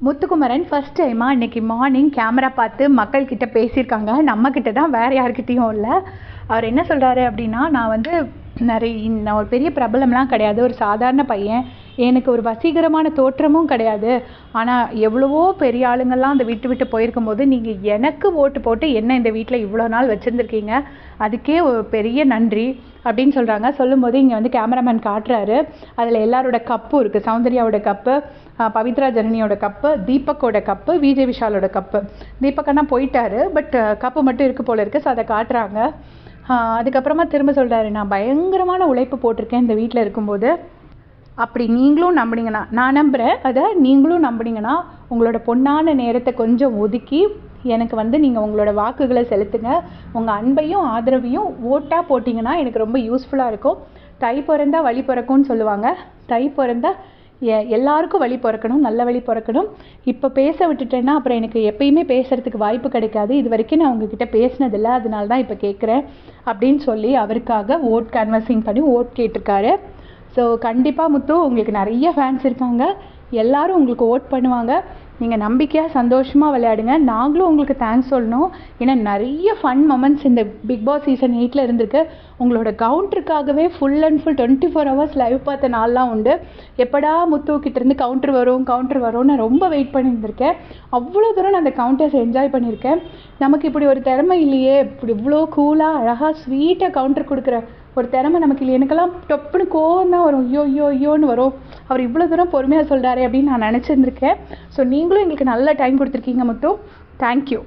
Muthukumaran first டைமாக இன்றைக்கி morning camera பார்த்து மக்கள்கிட்ட பேசியிருக்காங்க. நம்மக்கிட்ட தான், வேறு யார்கிட்டையும் இல்லை. அவர் என்ன சொல்கிறாரு அப்படின்னா, நான் ஒரு பெரிய பிரபலம்லாம் கிடையாது, ஒரு சாதாரண பையன், எனக்கு ஒரு வசீகரமான தோற்றமும் கிடையாது. ஆனால் எவ்வளவோ பெரிய ஆளுங்கள்லாம் அந்த விட்டு போயிருக்கும்போது நீங்கள் எனக்கு ஓட்டு போட்டு என்ன இந்த வீட்டில் இவ்வளோ நாள் வச்சுருந்துருக்கீங்க, அதுக்கே ஒரு பெரிய நன்றி அப்படின்னு சொல்கிறாங்க. சொல்லும்போது இங்கே வந்து கேமராமேன் காட்டுறாரு. அதில் எல்லாரோட கப்பும் இருக்குது. சௌந்தர்யாவோட கப்பு, பவித்ரா ஜனனியோட கப்பு, தீபக்கோட கப்பு, விஜய் விஷாலோட கப்பு. தீபக்கன்னா போயிட்டாரு, பட் கப்பு மட்டும் இருக்குது போல இருக்குது. ஸோ அதை காட்டுறாங்க. அதுக்கப்புறமா திரும்ப சொல்கிறாரு, நான் பயங்கரமான உழைப்பு போட்டிருக்கேன் இந்த வீட்டில் இருக்கும்போது. அப்படி நீங்களும் நம்பினீங்கன்னா, நான் நம்புகிறேன், அதை நீங்களும் நம்பினீங்கன்னா உங்களோட பொன்னான நேரத்தை கொஞ்சம் ஒதுக்கி எனக்கு வந்து நீங்கள் உங்களோட வாக்குகளை செலுத்துங்க. உங்கள் அன்பையும் ஆதரவையும் ஓட்டாக போட்டிங்கன்னா எனக்கு ரொம்ப யூஸ்ஃபுல்லாக இருக்கும். தை பிறந்தா வழி பிறக்கும்னு சொல்லுவாங்க. தை பிறந்தா எல்லாருக்கும் வழி பிறக்கணும், நல்ல வழி பிறக்கணும். இப்போ பேச விட்டுட்டேன்னா அப்புறம் எனக்கு எப்பயுமே பேசுகிறதுக்கு வாய்ப்பு கிடைக்காது. இது வரைக்கும் நான் உங்ககிட்ட பேசினதில்லை, அதனால தான் இப்போ கேட்குறேன் அப்படின்னு சொல்லி அவருக்காக ஓட் கேன்வசிங் பண்ணி ஓட் கேட்டிருக்காரு. ஸோ கண்டிப்பாக முத்து, உங்களுக்கு நிறைய ஃபேன்ஸ் இருக்காங்க, எல்லோரும் உங்களுக்கு ஓட் பண்ணுவாங்க. நீங்கள் நம்பிக்கையாக சந்தோஷமாக விளையாடுங்க. நாங்களும் உங்களுக்கு தேங்க்ஸ் சொல்லணும். ஏன்னா நிறைய ஃபன் மொமெண்ட்ஸ் இந்த பிக் பாஸ் சீசன் 8 இருந்திருக்கு. உங்களோட கவுண்டருக்காகவே full and full 24 hours live பார்த்த நாள்லாம் உண்டு. எப்படா முத்துக்கிட்டேருந்து கவுண்டர் வரும்னு ரொம்ப வெயிட் பண்ணியிருந்திருக்கேன். அவ்வளோ தூரம் நான் அந்த கவுண்டர்ஸ் என்ஜாய் பண்ணியிருக்கேன். நமக்கு இப்படி ஒரு திறமை இல்லையே, இப்படி இவ்வளோ கூலாக அழகாக ஸ்வீட்டாக கவுண்டர் கொடுக்குற ஒரு திறமை நமக்கு இல்லை. எனக்கெல்லாம் டொப்புன்னு கோவம் தான் வரும், ஐயோன்னு வரும். அவர் இவ்வளோ தூரம் பொறுமையாக சொல்கிறாரு அப்படின்னு நான் நினச்சிருந்துருக்கேன். ஸோ நீங்களும் எங்களுக்கு நல்ல டைம் கொடுத்துருக்கீங்க முத்து. தேங்க்யூ.